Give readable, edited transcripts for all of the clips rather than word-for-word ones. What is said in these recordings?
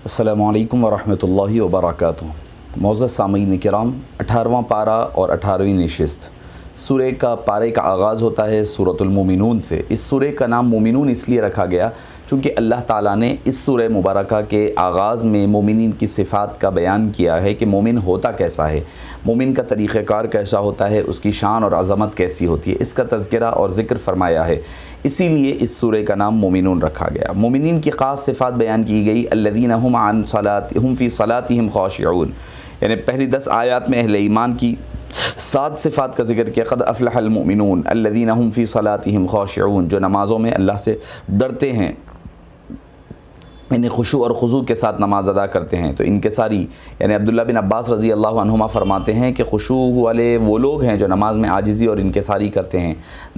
السلام علیکم ورحمۃ اللہ وبرکاتہ۔ معزز سامعین کرام، 18واں پارہ اور 18ویں نشست سورہ کا پارے کا آغاز ہوتا ہے سورۃ المومنون سے۔ اس سورہ کا نام مومنون اس لیے رکھا گیا چونکہ اللہ تعالیٰ نے اس سورہ مبارکہ کے آغاز میں مومنین کی صفات کا بیان کیا ہے کہ مومن ہوتا کیسا ہے، مومن کا طریقہ کار کیسا ہوتا ہے، اس کی شان اور عظمت کیسی ہوتی ہے، اس کا تذکرہ اور ذکر فرمایا ہے۔ اسی لیے اس سورہ کا نام مومنون رکھا گیا۔ مومنین کی خاص صفات بیان کی گئی، الذین ہم فی صلاتہم خاشعون، یعنی پہلی 10 آیات میں اہل ایمان کی 7 صفات کا ذکر کیا۔ قد افلح المؤمنون الذین ہم فی صلاتہم خاشعون، جو نمازوں میں اللہ سے ڈرتے ہیں، یعنی خشوع اور خضوع کے ساتھ نماز ادا کرتے ہیں۔ تو انکساری، یعنی عبداللہ بن عباس رضی اللہ عنہما فرماتے ہیں کہ خشوع والے وہ لوگ ہیں جو نماز میں عاجزی اور انکساری کرتے ہیں،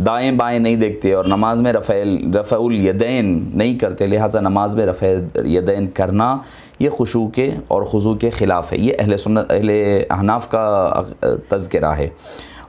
دائیں بائیں نہیں دیکھتے اور نماز میں رفع الیدین نہیں کرتے، لہٰذا نماز میں رفع الیدین کرنا یہ خشوع کے اور خضوع کے خلاف ہے۔ یہ اہل احناف کا تذکرہ ہے،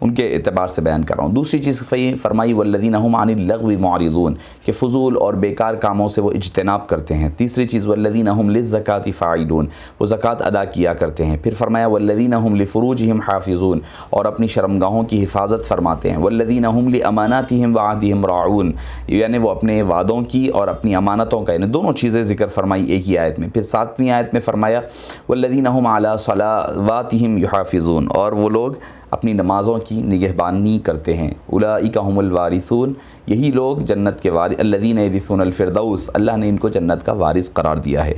ان کے اعتبار سے بیان کر رہا ہوں۔ دوسری چیز فرمائی والذین هم عن اللغو معرضون، کہ فضول اور بیکار کاموں سے وہ اجتناب کرتے ہیں۔ تیسری چیز والذین هم للزکاۃ فاعلون، وہ زکوٰۃ ادا کیا کرتے ہیں۔ پھر فرمایا والذین هم لفروجهم حافظون، اور اپنی شرمگاہوں کی حفاظت فرماتے ہیں۔ والذین هم لاماناتهم وعهدهم راعون، یعنی وہ اپنے وعدوں کی اور اپنی امانتوں کا، یعنی دونوں چیزیں ذکر فرمائی ایک ہی آیت میں۔ پھر 7ویں آیت میں فرمایا والذین هم علی صلواتهم یحافظون، اور وہ لوگ اپنی نمازوں کی نگہبانی کرتے ہیں۔ اولئک هم الوارثون، یہی لوگ جنت کے وارث، الذین یرثون الفردوس، اللہ نے ان کو جنت کا وارث قرار دیا ہے۔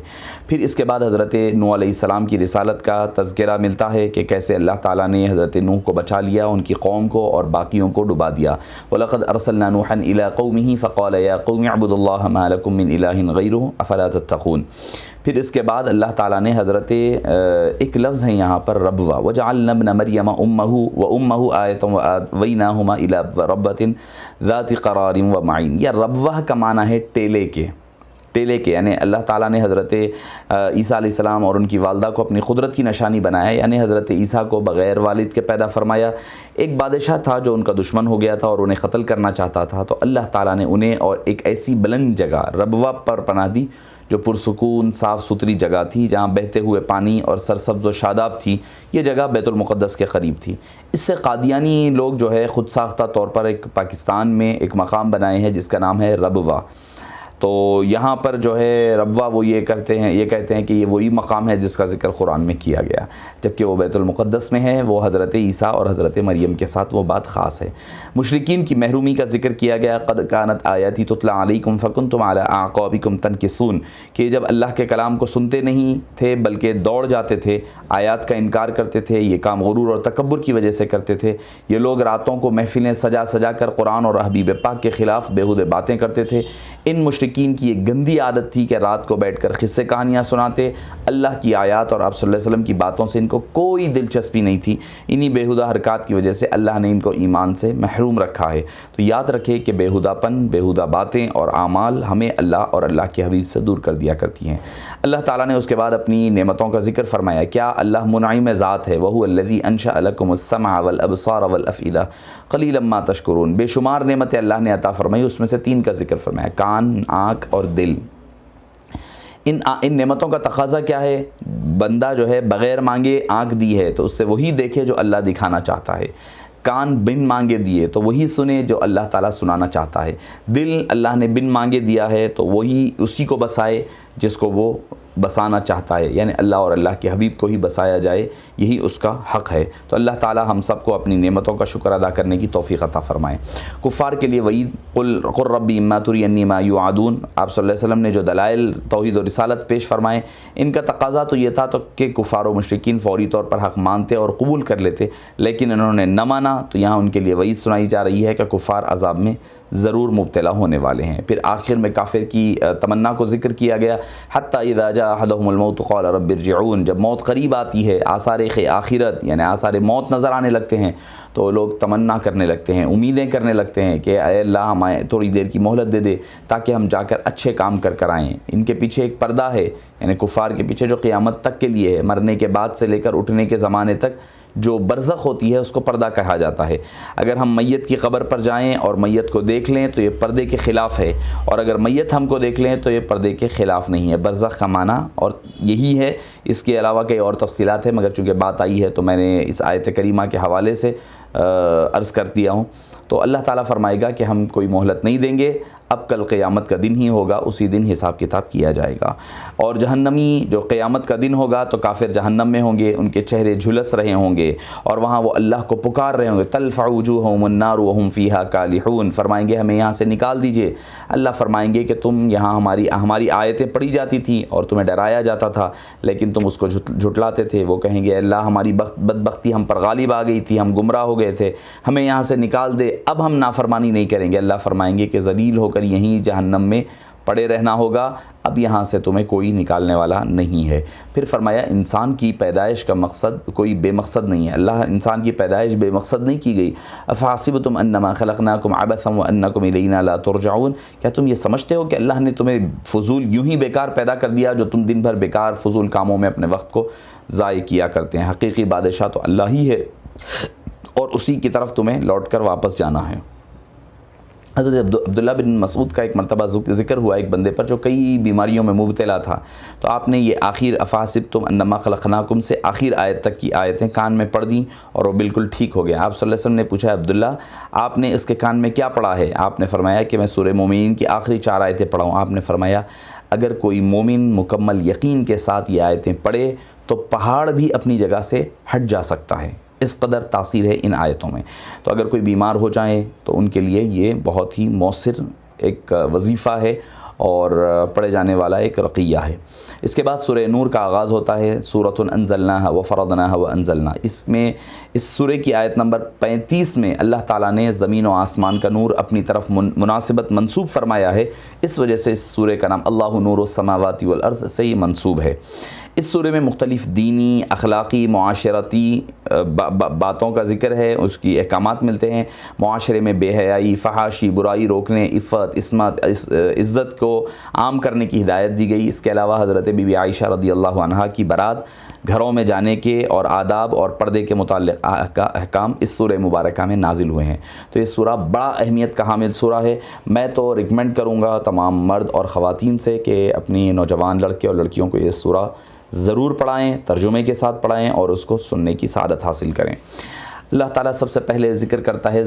پھر اس کے بعد حضرت نوح علیہ السلام کی رسالت کا تذکرہ ملتا ہے کہ کیسے اللہ تعالیٰ نے حضرت نوح کو بچا لیا، ان کی قوم کو اور باقیوں کو ڈبا دیا۔ وَلَقَدْ أَرْسَلْنَا نُوحًا إِلَىٰ قَوْمِهِ فَقَالَ يَا قَوْمِ اعْبُدُوا اللَّهَ مَا لَكُم مِّنْ إِلَٰهٍ غَيْرُهُ أَفَلَا تَتَّقُونَ۔ پھر اس کے بعد اللہ تعالیٰ نے حضرت ایک لفظ ہے یہاں پر ربوہ، وَجَعَلْنَا ابْنَ مَرْيَمَ وَأُمَّهُ آیَةً وَآوَيْنَاهُمَا إِلَىٰ رَبَّةٍ ذَاتِ قَرَارٍ وَمَعِینٍ۔ یا ربوہ کا معنی ہے ٹیلے کے، یعنی اللہ تعالیٰ نے حضرت عیسیٰ علیہ السلام اور ان کی والدہ کو اپنی قدرت کی نشانی بنایا، یعنی حضرت عیسیٰ کو بغیر والد کے پیدا فرمایا۔ ایک بادشاہ تھا جو ان کا دشمن ہو گیا تھا اور انہیں قتل کرنا چاہتا تھا، تو اللہ تعالیٰ نے انہیں اور ایک ایسی بلند جگہ ربوہ پر پناہ دی جو پرسکون صاف ستھری جگہ تھی، جہاں بہتے ہوئے پانی اور سرسبز و شاداب تھی۔ یہ جگہ بیت المقدس کے قریب تھی۔ اس سے قادیانی لوگ جو ہے خود ساختہ طور پر ایک پاکستان میں ایک مقام بنائے ہیں جس کا نام ہے ربوہ۔ تو یہاں پر جو ہے ربوہ وہ یہ کہتے ہیں کہ یہ وہی مقام ہے جس کا ذکر قرآن میں کیا گیا، جبکہ وہ بیت المقدس میں ہے، وہ حضرت عیسیٰ اور حضرت مریم کے ساتھ وہ بات خاص ہے۔ مشرکین کی محرومی کا ذکر کیا گیا، قد کانت آیاتی تتلی علیکم فکنتم علی اعقابکم تنکسون، کہ جب اللہ کے کلام کو سنتے نہیں تھے بلکہ دوڑ جاتے تھے، آیات کا انکار کرتے تھے۔ یہ کام غرور اور تکبر کی وجہ سے کرتے تھے۔ یہ لوگ راتوں کو محفلیں سجا کر قرآن اور حبیب پاک کے خلاف بیہودے باتیں کرتے تھے۔ ان مشرکین کی ایک گندی عادت تھی کہ رات کو بیٹھ کر قصے کہانیاں سناتے۔ اللہ کی آیات اور آپ صلی اللہ علیہ وسلم کی باتوں سے ان کو کوئی دلچسپی نہیں تھی۔ انہی بیہودہ حرکات کی وجہ سے اللہ نے ان کو ایمان سے محروم رکھا ہے۔ تو یاد رکھے کہ بیہودہ پن، بیہودہ باتیں اور اعمال ہمیں اللہ اور اللہ کے حبیب سے دور کر دیا کرتی ہیں۔ اللہ تعالیٰ نے اس کے بعد اپنی نعمتوں کا ذکر فرمایا۔ کیا اللہ منعم ذات ہے؟ وَهُوَ الَّذِي أَنشَأَ لَكُمُ السَّمْعَ وَالْأَبْصَارَ وَالْأَفْئِدَةَ قَلِيلًا مَا تَشْكُرُونَ۔ بے شمار نعمتیں اللہ نے عطا فرمائی، اس میں سے 3 کا ذکر فرمایا، کان، آنکھ اور دل۔ ان نعمتوں کا تقاضا کیا ہے؟ بندہ جو ہے بغیر مانگے آنکھ دی ہے تو اس سے وہی دیکھے جو اللہ دکھانا چاہتا ہے، کان بن مانگے دیے تو وہی سنے جو اللہ تعالیٰ سنانا چاہتا ہے، دل اللہ نے بن مانگے دیا ہے تو وہی اسی کو بسائے جس کو وہ بسانا چاہتا ہے، یعنی اللہ اور اللہ کے حبیب کو ہی بسایا جائے، یہی اس کا حق ہے۔ تو اللہ تعالیٰ ہم سب کو اپنی نعمتوں کا شکر ادا کرنے کی توفیق عطا فرمائے۔ کفار کے لیے وعید، قل ربی اما ترینی ما یوعدون، آپ صلی اللہ علیہ وسلم نے جو دلائل توحید و رسالت پیش فرمائے، ان کا تقاضا تو یہ تھا کہ کفار و مشرکین فوری طور پر حق مانتے اور قبول کر لیتے، لیکن انہوں نے نہ مانا، تو یہاں ان کے لیے وعید سنائی جا رہی ہے کہ کفار عذاب میں ضرور مبتلا ہونے والے ہیں۔ پھر آخر میں کافر کی تمنا کو ذکر کیا گیا، حتی اذا جاء احدهم الموت قال رب ارجعون، جب موت قریب آتی ہے، آثار آخرت یعنی آثار موت نظر آنے لگتے ہیں، تو لوگ تمنا کرنے لگتے ہیں، امیدیں کرنے لگتے ہیں کہ اے اللہ ہمیں تھوڑی دیر کی مہلت دے دے تاکہ ہم جا کر اچھے کام کر آئیں۔ ان کے پیچھے ایک پردہ ہے، یعنی کفار کے پیچھے جو قیامت تک کے لیے ہے، مرنے کے بعد سے لے کر اٹھنے کے زمانے تک جو برزخ ہوتی ہے اس کو پردہ کہا جاتا ہے۔ اگر ہم میت کی قبر پر جائیں اور میت کو دیکھ لیں تو یہ پردے کے خلاف ہے، اور اگر میت ہم کو دیکھ لیں تو یہ پردے کے خلاف نہیں ہے۔ برزخ کا معنی اور یہی ہے، اس کے علاوہ کئی اور تفصیلات ہیں، مگر چونکہ بات آئی ہے تو میں نے اس آیت کریمہ کے حوالے سے عرض کر دیا ہوں۔ تو اللہ تعالیٰ فرمائے گا کہ ہم کوئی مہلت نہیں دیں گے، اب کل قیامت کا دن ہی ہوگا، اسی دن حساب کتاب کیا جائے گا۔ اور جہنمی جو قیامت کا دن ہوگا تو کافر جہنم میں ہوں گے، ان کے چہرے جھلس رہے ہوں گے اور وہاں وہ اللہ کو پکار رہے ہوں گے، تلفع وجوہہم النار وہم فیہا کالحون، فرمائیں گے ہمیں یہاں سے نکال دیجئے۔ اللہ فرمائیں گے کہ تم یہاں ہماری آیتیں پڑھی جاتی تھیں اور تمہیں ڈرایا جاتا تھا لیکن تم اس کو جھٹلاتے تھے۔ وہ کہیں گے اللہ ہماری بدبختی ہم پر غالب آ گئی تھی، ہم گمراہ ہو گئے تھے، ہمیں یہاں سے نکال دے، اب ہم نافرمانی نہیں کریں گے۔ اللہ فرمائیں گے کہ ذلیل ہو کر یہیں جہنم میں پڑے رہنا ہوگا، اب یہاں سے تمہیں کوئی نکالنے والا نہیں ہے۔ پھر فرمایا انسان کی پیدائش کا مقصد کوئی بے مقصد نہیں ہے، اللہ انسان کی پیدائش بے مقصد نہیں کی گئی۔ افحسبتم انما خلقناکم عبثا وانکم الینا لا ترجعون، کیا تم یہ سمجھتے ہو کہ اللہ نے تمہیں فضول یوں ہی بیکار پیدا کر دیا جو تم دن بھر بیکار فضول کاموں میں اپنے وقت کو ضائع کیا کرتے ہیں؟ حقیقی بادشاہ تو اللہ ہی ہے اور اسی کی طرف تمہیں لوٹ کر واپس جانا ہے۔ حضرت عبداللہ بن مسعود کا ایک مرتبہ ذکر ہوا ایک بندے پر جو کئی بیماریوں میں مبتلا تھا، تو آپ نے یہ آخر افحسبتم انما خلقناکم سے آخر آیت تک کی آیتیں کان میں پڑھ دیں اور وہ بالکل ٹھیک ہو گیا۔ آپ صلی اللہ علیہ وسلم نے پوچھا عبداللہ آپ نے اس کے کان میں کیا پڑھا ہے؟ آپ نے فرمایا کہ میں سورہ مومنین کی آخری 4 آیتیں پڑھا ہوں۔ آپ نے فرمایا اگر کوئی مومن مکمل یقین کے ساتھ یہ آیتیں پڑھے تو پہاڑ بھی اپنی جگہ سے ہٹ جا سکتا ہے، اس قدر تاثیر ہے ان آیتوں میں۔ تو اگر کوئی بیمار ہو جائیں تو ان کے لیے یہ بہت ہی مؤثر ایک وظیفہ ہے اور پڑھے جانے والا ایک رقیہ ہے۔ اس کے بعد سورہ نور کا آغاز ہوتا ہے، سورۃ انزلناها وفرضناها وانزلنا۔ اس میں اس سورہ کی آیت نمبر 35 میں اللہ تعالیٰ نے زمین و آسمان کا نور اپنی طرف مناسبت منسوب فرمایا ہے، اس وجہ سے اس سورہ کا نام اللہ نور السماوات والارض سے یہ منسوب ہے۔ اس سورہ میں مختلف دینی، اخلاقی، معاشرتی باتوں کا ذکر ہے، اس کی احکامات ملتے ہیں۔ معاشرے میں بے حیائی، فحاشی، برائی روکنے، عفت، عصمت، عزت کو عام کرنے کی ہدایت دی گئی۔ اس کے علاوہ حضرت بی بی عائشہ رضی اللہ عنہا کی برات گھروں میں جانے کے اور آداب اور پردے کے متعلق احکام اس سورہ مبارکہ میں نازل ہوئے ہیں۔ تو یہ سورہ بڑا اہمیت کا حامل سورہ ہے۔ میں تو ریکمینڈ کروں گا تمام مرد اور خواتین سے کہ اپنی نوجوان لڑکے اور لڑکیوں کو یہ سورہ ضرور پڑھائیں، ترجمے کے ساتھ پڑھائیں اور اس کو سننے کی سعادت حاصل کریں۔ اللہ تعالیٰ سب سے پہلے ذکر کرتا ہے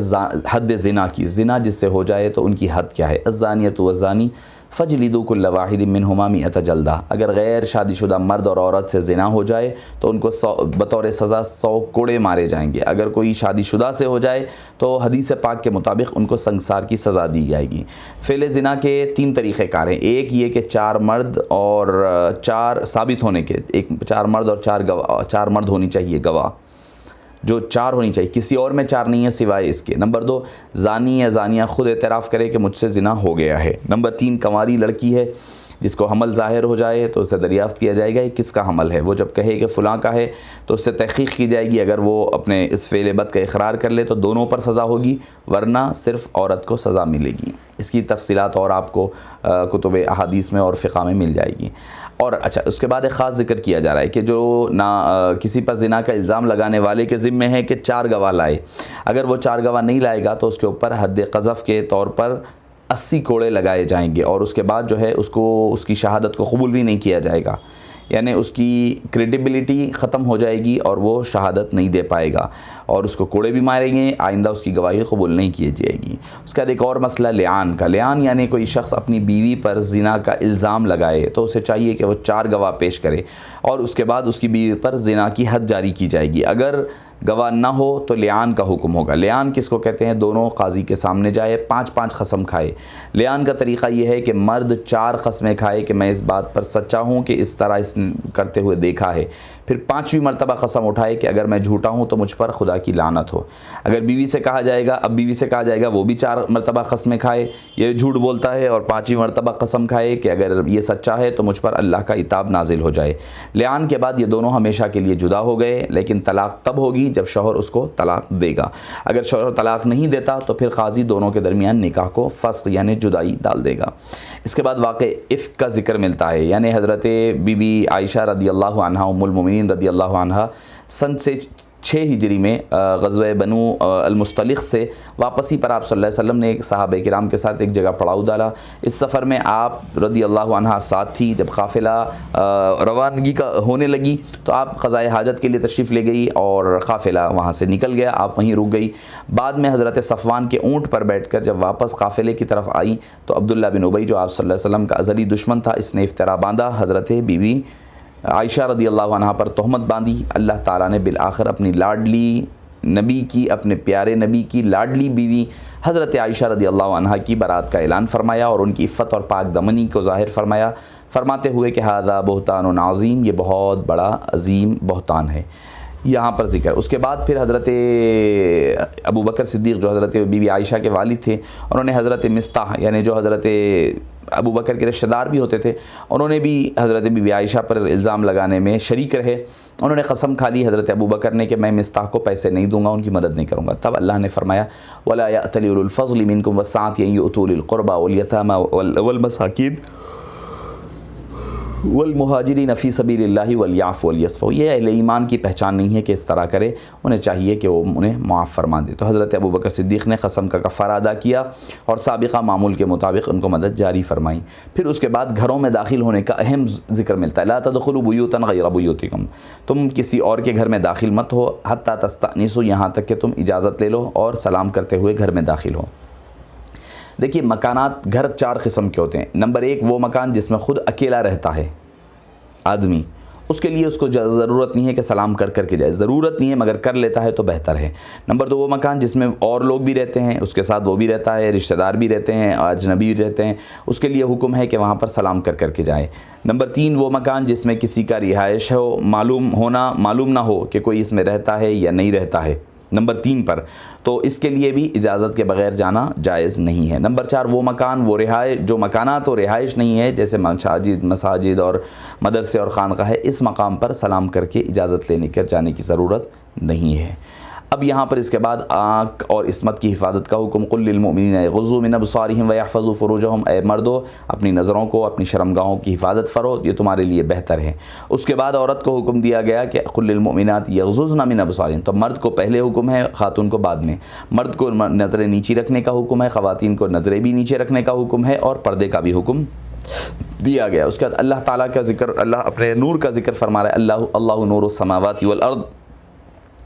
حد زنا کی، زنا جس سے ہو جائے تو ان کی حد کیا ہے۔ الزانیۃ والزانی فجلدوا کل واحد منہما 100 جلدہ، اگر غیر شادی شدہ مرد اور عورت سے زنا ہو جائے تو ان کو بطور سزا 100 کوڑے مارے جائیں گے۔ اگر کوئی شادی شدہ سے ہو جائے تو حدیث پاک کے مطابق ان کو سنگسار کی سزا دی جائے گی۔ فعل زنا کے 3 طریقہ کار ہیں، ایک یہ کہ 4 مرد اور 4 ثابت ہونے کے، 4 مرد اور 4 مرد ہونی چاہیے گواہ، جو 4 ہونی چاہیے، کسی اور میں 4 نہیں ہے سوائے اس کے۔ نمبر 2 زانی یا زانیہ خود اعتراف کرے کہ مجھ سے زنا ہو گیا ہے۔ نمبر 3 کنواری لڑکی ہے جس کو حمل ظاہر ہو جائے تو اسے دریافت کیا جائے گا یہ کس کا حمل ہے، وہ جب کہے کہ فلاں کا ہے تو اس سے تحقیق کی جائے گی، اگر وہ اپنے اس فعل بد کا اقرار کر لے تو دونوں پر سزا ہوگی ورنہ صرف عورت کو سزا ملے گی۔ اس کی تفصیلات اور آپ کو کتب احادیث میں اور فقہ میں مل جائے گی۔ اور اچھا اس کے بعد ایک خاص ذکر کیا جا رہا ہے کہ جو کسی پر زنا کا الزام لگانے والے کے ذمے ہے کہ 4 گواہ لائے، اگر وہ 4 گواہ نہیں لائے گا تو اس کے اوپر حد قذف کے طور پر 80 کوڑے لگائے جائیں گے اور اس کے بعد جو ہے اس کی شہادت کو قبول بھی نہیں کیا جائے گا، یعنی اس کی کریڈیبلٹی ختم ہو جائے گی اور وہ شہادت نہیں دے پائے گا اور اس کو کوڑے بھی ماریں گے، آئندہ اس کی گواہی قبول نہیں کی جائے گی۔ اس کا ایک اور مسئلہ لعان کا، لعان یعنی کوئی شخص اپنی بیوی پر زنا کا الزام لگائے تو اسے چاہیے کہ وہ 4 گواہ پیش کرے اور اس کے بعد اس کی بیوی پر زنا کی حد جاری کی جائے گی۔ اگر گواہ نہ ہو تو لعان کا حکم ہوگا۔ لعان کس کو کہتے ہیں؟ دونوں قاضی کے سامنے جائے، 5 قسم کھائے۔ لعان کا طریقہ یہ ہے کہ مرد 4 قسمیں کھائے کہ میں اس بات پر سچا ہوں کہ اس طرح اس نے کرتے ہوئے دیکھا ہے، پھر 5ویں مرتبہ قسم اٹھائے کہ اگر میں جھوٹا ہوں تو مجھ پر خدا کی لعنت ہو۔ اگر بیوی سے کہا جائے گا، اب بیوی سے کہا جائے گا وہ بھی 4 مرتبہ قسمیں کھائے، یہ جھوٹ بولتا ہے، اور 5ویں مرتبہ قسم کھائے کہ اگر یہ سچا ہے تو مجھ پر اللہ کا عتاب نازل ہو جائے۔ لعان کے بعد یہ دونوں ہمیشہ کے لیے جدا ہو گئے، لیکن طلاق تب ہوگی جب شوہر اس کو طلاق دے گا۔ اگر شوہر طلاق نہیں دیتا تو پھر قاضی دونوں کے درمیان نکاح کو فسخ یعنی جدائی ڈال دے گا۔ اس کے بعد واقع افک کا ذکر ملتا ہے، یعنی حضرت بی بی عائشہ رضی اللہ عنہا ام المومنین رضی اللہ عنہا سن سے 6 ہجری میں غزوہ بنو المصطلق سے واپسی پر آپ صلی اللہ علیہ وسلم نے ایک صحابہ کرام کے ساتھ ایک جگہ پڑاؤ ڈالا۔ اس سفر میں آپ رضی اللہ عنہ ساتھ تھی۔ جب قافلہ روانگی کا ہونے لگی تو آپ قضاء حاجت کے لیے تشریف لے گئی اور قافلہ وہاں سے نکل گیا، آپ وہیں رک گئی۔ بعد میں حضرت صفوان کے اونٹ پر بیٹھ کر جب واپس قافلے کی طرف آئی تو عبداللہ بن ابی جو آپ صلی اللہ علیہ وسلم کا ازلی دشمن تھا، اس نے افطرا باندھا، حضرت بی بی عائشہ رضی اللہ عنہ پر تہمت باندھی۔ اللہ تعالیٰ نے بالآخر اپنی لاڈلی نبی کی، اپنے پیارے نبی کی لاڈلی بیوی حضرت عائشہ رضی اللہ عنہ کی برات کا اعلان فرمایا اور ان کی عفت اور پاک دمنی کو ظاہر فرمایا، فرماتے ہوئے کہ ھذا بہتان عظیم، یہ بہت بڑا عظیم بہتان ہے۔ یہاں پر ذکر اس کے بعد پھر حضرت ابو بکر صدیق جو حضرت بی بی عائشہ کے والد تھے، انہوں نے حضرت مصطح یعنی جو حضرت ابو بکر کے رشتہ دار بھی ہوتے تھے، انہوں نے بھی حضرت بی بی عائشہ پر الزام لگانے میں شریک رہے۔ انہوں نے قسم کھا لی حضرت ابو بکر نے کہ میں مصطح کو پیسے نہیں دوں گا، ان کی مدد نہیں کروں گا۔ تب اللہ نے فرمایا وَلَا يَأْتَلِ أُولُو الْفَضْلِ مِنْكُمْ وَالسَّعَةِ أَن يُؤْتُوا أُولِي الْقُرْبَى وَالْيَتَامَى وَالْمَسَاكِينَ والمہاجرین فی سبیل اللہ ولیعفوا ولیصفحوا۔ یہ اہل ایمان کی پہچان نہیں ہے کہ اس طرح کرے، انہیں چاہیے کہ وہ انہیں معاف فرما دے۔ تو حضرت ابو بکر صدیق نے قسم کا کفارہ ادا کیا اور سابقہ معمول کے مطابق ان کو مدد جاری فرمائی۔ پھر اس کے بعد گھروں میں داخل ہونے کا اہم ذکر ملتا ہے، لا تدخلوا بیوتا غیر بیوتکم، تم کسی اور کے گھر میں داخل مت ہو، حتی تستأنسوا، یہاں تک کہ تم اجازت لے لو اور سلام کرتے ہوئے گھر میں داخل ہو۔ دیکھیے مکانات، گھر 4 قسم کے ہوتے ہیں۔ نمبر 1 وہ مکان جس میں خود اکیلا رہتا ہے آدمی، اس کے لیے اس کو ضرورت نہیں ہے کہ سلام کر کر کے جائے، ضرورت نہیں ہے مگر کر لیتا ہے تو بہتر ہے۔ نمبر 2 وہ مکان جس میں اور لوگ بھی رہتے ہیں، اس کے ساتھ وہ بھی رہتا ہے، رشتہ دار بھی رہتے ہیں، اجنبی بھی رہتے ہیں، اس کے لیے حکم ہے کہ وہاں پر سلام کر کر کے جائے۔ نمبر 3 وہ مکان جس میں کسی کا رہائش ہو، معلوم نہ ہو کہ کوئی اس میں رہتا ہے یا نہیں رہتا ہے، نمبر 3 پر، تو اس کے لیے بھی اجازت کے بغیر جانا جائز نہیں ہے۔ نمبر 4 وہ مکان، وہ جو مکانات و رہائش نہیں ہے، جیسے مساجد اور مدرسے اور خانقاہ ہے، اس مقام پر سلام کر کے اجازت لینے کر جانے کی ضرورت نہیں ہے۔ اب یہاں پر اس کے بعد آنکھ اور عصمت کی حفاظت کا حکم، قل للمؤمنین یغضوا من ابصارہم ویحفظوا فروجہم، اے مردو اپنی نظروں کو، اپنی شرمگاہوں کی حفاظت فرو، یہ تمہارے لیے بہتر ہے۔ اس کے بعد عورت کو حکم دیا گیا کہ قل للمؤمنات یغضضن من ابصارہن، تو مرد کو پہلے حکم ہے، خاتون کو بعد میں۔ مرد کو نظریں نیچی رکھنے کا حکم ہے، خواتین کو نظریں بھی نیچے رکھنے کا حکم ہے اور پردے کا بھی حکم دیا گیا۔ اس کے بعد اللہ تعالیٰ کا ذکر، اللہ اپنے نور کا ذکر فرما رہا ہے، اللہ نور السماوات والارض،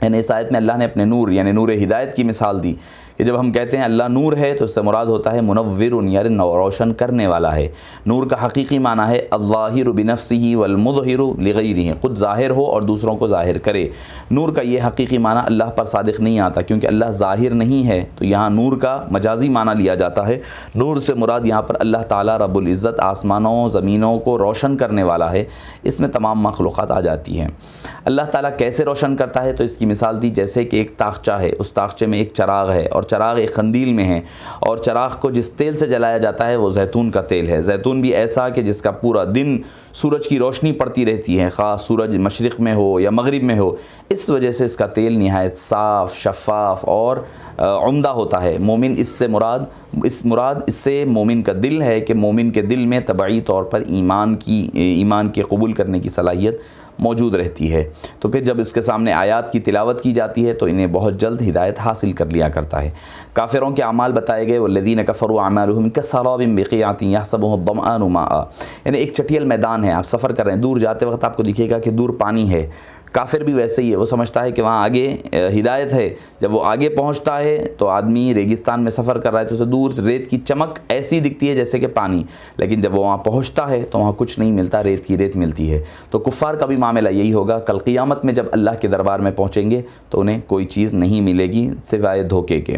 یعنی اس آیت میں اللہ نے اپنے نور یعنی نور ہدایت کی مثال دی کہ جب ہم کہتے ہیں اللہ نور ہے تو اس سے مراد ہوتا ہے منور، یعنی روشن کرنے والا ہے۔ نور کا حقیقی معنی ہے الظاہر بنفسہ والمظہر لغیرہ، خود ظاہر ہو اور دوسروں کو ظاہر کرے۔ نور کا یہ حقیقی معنی اللہ پر صادق نہیں آتا کیونکہ اللہ ظاہر نہیں ہے، تو یہاں نور کا مجازی معنی لیا جاتا ہے۔ نور سے مراد یہاں پر اللہ تعالیٰ رب العزت آسمانوں زمینوں کو روشن کرنے والا ہے، اس میں تمام مخلوقات آ جاتی ہیں۔ اللہ تعالیٰ کیسے روشن کرتا ہے تو اس کی مثال دی جیسے کہ ایک طاقچہ ہے، اس طاقچے میں ایک چراغ ہے اور چراغ ایک قندیل میں ہے، اور چراغ کو جس تیل سے جلایا جاتا ہے وہ زیتون کا تیل ہے۔ زیتون بھی ایسا کہ جس کا پورا دن سورج کی روشنی پڑتی رہتی ہے، خاص سورج مشرق میں ہو یا مغرب میں ہو، اس وجہ سے اس کا تیل نہایت صاف، شفاف اور عمدہ ہوتا ہے۔ مومن اس سے مومن کا دل ہے کہ مومن کے دل میں طبعی طور پر ایمان کے قبول کرنے کی صلاحیت موجود رہتی ہے، تو پھر جب اس کے سامنے آیات کی تلاوت کی جاتی ہے تو انہیں بہت جلد ہدایت حاصل کر لیا کرتا ہے۔ کافروں کے اعمال بتائے گئے، والذین کفروا اعمالهم کسراب بقیعۃ یحسبہ الظمآن ماء، یعنی ایک چٹیل میدان ہے، آپ سفر کر رہے ہیں، دور جاتے وقت آپ کو دکھے گا کہ دور پانی ہے۔ کافر بھی ویسے ہی ہے، وہ سمجھتا ہے کہ وہاں آگے ہدایت ہے، جب وہ آگے پہنچتا ہے تو آدمی ریگستان میں سفر کر رہا ہے تو اسے دور ریت کی چمک ایسی دکھتی ہے جیسے کہ پانی، لیکن جب وہ وہاں پہنچتا ہے تو وہاں کچھ نہیں ملتا، ریت کی ریت ملتی ہے۔ تو کفار کا بھی معاملہ یہی ہوگا، کل قیامت میں جب اللہ کے دربار میں پہنچیں گے تو انہیں کوئی چیز نہیں ملے گی سوائے دھوکے کے۔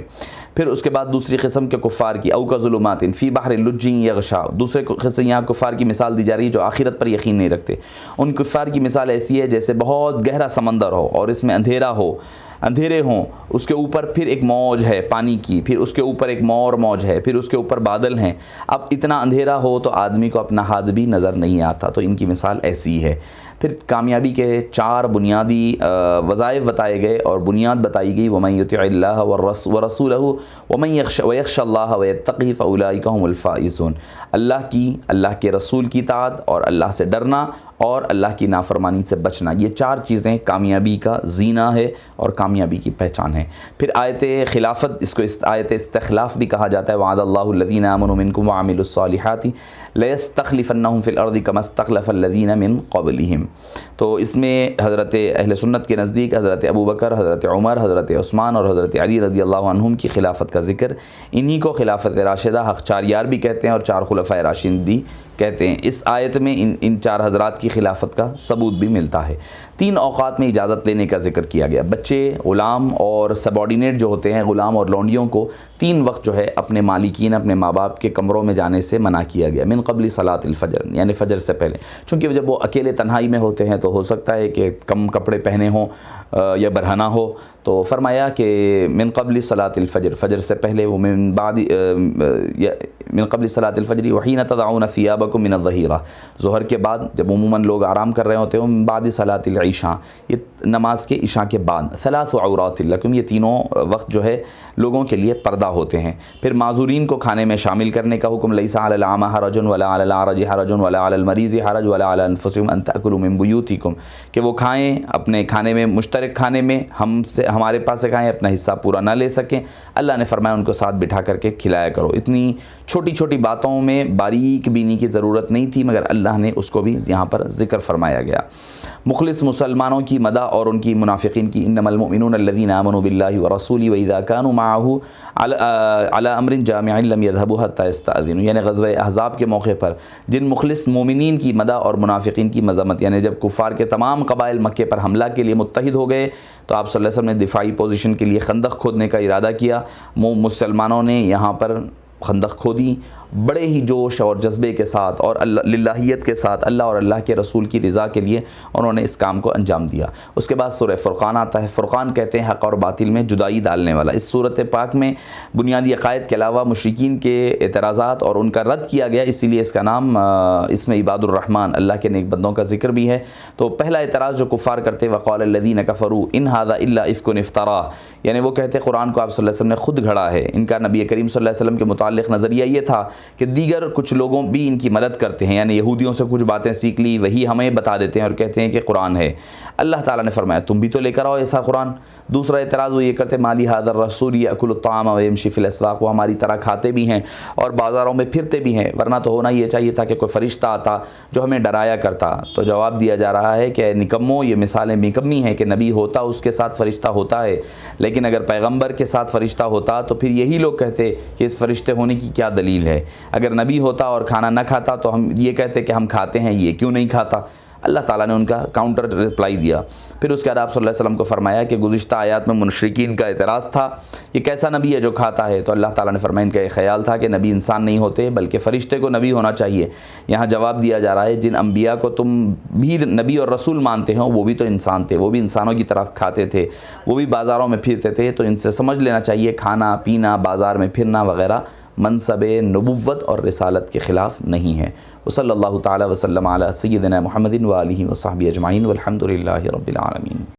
پھر اس کے بعد دوسری قسم کے کفار کی، او کظلمات فی بحر لجی یغشا، دوسرے قسم یہاں کفار کی مثال دی جا رہی ہے جو آخرت پر یقین نہیں رکھتے۔ ان کفار کی مثال ایسی ہے جیسے بہت گہرا سمندر ہو اور اس میں اندھیرے ہوں، اس کے اوپر پھر ایک موج ہے پانی کی، پھر اس کے اوپر ایک اور موج ہے، پھر اس کے اوپر بادل ہیں۔ اب اتنا اندھیرا ہو تو آدمی کو اپنا ہاتھ بھی نظر نہیں آتا، تو ان کی مثال ایسی ہے۔ پھر کامیابی کے 4 بنیادی وظائف بتائے گئے اور بنیاد بتائی گئی، وَمَن يُطِعِ اللَّهَ وَرَسُولَهُ وَمَن يَخْشَ اللَّهَ وَيَتَّقِهِ فَأُولَٰئِكَ هُمُ الْفَائِزُونَ، اللہ کے رسول کی اطاعت اور اللہ سے ڈرنا اور اللہ کی نافرمانی سے بچنا، یہ 4 چیزیں کامیابی کا زینہ ہے اور کامیابی کی پہچان ہے۔ پھر آیت خلافت، اس کو آیت استخلاف بھی کہا جاتا ہے، وعد اللہ الذین آمنوا منکم وعملوا الصالحات لیستخلفنہم فی الارض کما استخلف الذین من قبلہم۔ تو اس میں حضرت اہل سنت کے نزدیک حضرت ابوبکر، حضرت عمر، حضرت عثمان اور حضرت علی رضی اللہ عنہم کی خلافت کا ذکر، انہی کو خلافت راشدہ، حق 4 یار بھی کہتے ہیں اور 4 خلفائے راشدین بھی کہتے ہیں۔ اس آیت میں ان 4 حضرات کی خلافت کا ثبوت بھی ملتا ہے۔ 3 اوقات میں اجازت لینے کا ذکر کیا گیا۔ بچے، غلام اور سبارڈینیٹ جو ہوتے ہیں، غلام اور لونڈیوں کو 3 وقت جو ہے اپنے مالکین، اپنے ماں باپ کے کمروں میں جانے سے منع کیا گیا، من قبل صلاۃ الفجر، یعنی فجر سے پہلے، چونکہ جب وہ اکیلے تنہائی میں ہوتے ہیں تو ہو سکتا ہے کہ کم کپڑے پہنے ہوں یا برہنہ ہو، تو فرمایا کہ من قبل صلاۃ الفجر، فجر سے پہلے، وہ من قبل صلاۃ الفجر وحین تضعون ثیابکم من الظہیرہ، ظہر کے بعد جب عموماً لوگ آرام کر رہے ہوتے ہیں، من بعد صلاۃ العشاء، یہ نماز کے عشاء کے بعد، 3 عورات لکم، یہ تینوں وقت جو ہے لوگوں کے لیے پردہ ہوتے ہیں۔ پھر معذورین کو کھانے میں شامل کرنے کا حکم، لیس علی الاعمى حرج ولا علی الاعرج حرج ولا علی المریض حرج ولا علی انفسکم ان تأکلوا من بیوتکم، کہ وہ کھائیں اپنے کھانے میں، مشترک کھانے میں، ہمارے پاس سے کھائیں، اپنا حصہ پورا نہ لے سکیں۔ اللہ نے فرمایا ان کو ساتھ بٹھا کر کے کھلایا کرو۔ اتنی چھوٹی چھوٹی باتوں میں باریک بینی کی ضرورت نہیں تھی، مگر اللہ نے اس کو بھی یہاں پر ذکر فرمایا گیا۔ مخلص مسلمانوں کی مدح اور ان کی منافقین کی، انما المؤمنون الذین آمنوا باللہ ورسولہ واذا كانوا معه على امر جامع لم يذهبوا حتى يستأذنوا، یعنی غزوہ احزاب کے موقع پر جن مخلص مومنین کی مدح اور منافقین کی مذمت، یعنی جب کفار کے تمام قبائل مکے پر حملہ کے لیے متحد ہو گئے تو آپ صلی اللہ علیہ وسلم نے دفاعی پوزیشن کے لیے خندق کھودنے کا ارادہ کیا۔ مسلمانوں نے یہاں پر خندق کھودی بڑے ہی جوش اور جذبے کے ساتھ اور للہیت کے ساتھ، اللہ اور اللہ کے رسول کی رضا کے لیے انہوں نے اس کام کو انجام دیا۔ اس کے بعد سورہ فرقان آتا ہے۔ فرقان کہتے ہیں حق اور باطل میں جدائی ڈالنے والا۔ اس صورت پاک میں بنیادی عقائد کے علاوہ مشرکین کے اعتراضات اور ان کا رد کیا گیا، اسی لیے اس کا نام، اس میں عباد الرحمن، اللہ کے نیک بندوں کا ذکر بھی ہے۔ تو پہلا اعتراض جو کفار کرتے، وقال الذین کفروا ان ھذا الا افک افترا، یعنی وہ کہتے قرآن کو آپ صلی اللہ علیہ وسلم نے خود گھڑا ہے۔ ان کا نبی کریم صلی اللہ علیہ وسلم کے متعلق نظریہ یہ تھا کہ دیگر کچھ لوگوں بھی ان کی مدد کرتے ہیں، یعنی یہودیوں سے کچھ باتیں سیکھ لی، وہی ہمیں بتا دیتے ہیں اور کہتے ہیں کہ قرآن ہے۔ اللہ تعالیٰ نے فرمایا تم بھی تو لے کر آؤ ایسا قرآن۔ دوسرا اعتراض وہ یہ کرتے، مالی ھذا الرسول یأکل الطعام ویمشی فی الاسواق، وہ ہماری طرح کھاتے بھی ہیں اور بازاروں میں پھرتے بھی ہیں، ورنہ تو ہونا یہ چاہیے تھا کہ کوئی فرشتہ آتا جو ہمیں ڈرایا کرتا۔ تو جواب دیا جا رہا ہے کہ نکمو، یہ مثالیں نکمی ہیں کہ نبی ہوتا اس کے ساتھ فرشتہ ہوتا ہے، لیکن اگر پیغمبر کے ساتھ فرشتہ ہوتا تو پھر یہی لوگ کہتے کہ اس فرشتے ہونے کی کیا دلیل ہے۔ اگر نبی ہوتا اور کھانا نہ کھاتا تو ہم یہ کہتے کہ ہم کھاتے ہیں، یہ کیوں نہیں کھاتا؟ اللہ تعالیٰ نے ان کا کاؤنٹر رپلائی دیا۔ پھر اس کے بعد آپ صلی اللہ علیہ وسلم کو فرمایا کہ گزشتہ آیات میں مشرکین کا اعتراض تھا، یہ کیسا نبی ہے جو کھاتا ہے؟ تو اللہ تعالیٰ نے فرمایا ان کا یہ خیال تھا کہ نبی انسان نہیں ہوتے بلکہ فرشتے کو نبی ہونا چاہیے۔ یہاں جواب دیا جا رہا ہے جن انبیاء کو تم بھی نبی اور رسول مانتے ہو وہ بھی تو انسان تھے، وہ بھی انسانوں کی طرف کھاتے تھے، وہ بھی بازاروں میں پھرتے تھے، تو ان سے سمجھ لینا چاہیے کھانا پینا، بازار میں پھرنا وغیرہ منصب نبوت اور رسالت کے خلاف نہیں ہے۔ وصلی اللہ تعالی وسلم علی سیدنا محمد و آلہ و صحبہ اجمعین والحمد للہ رب العالمین۔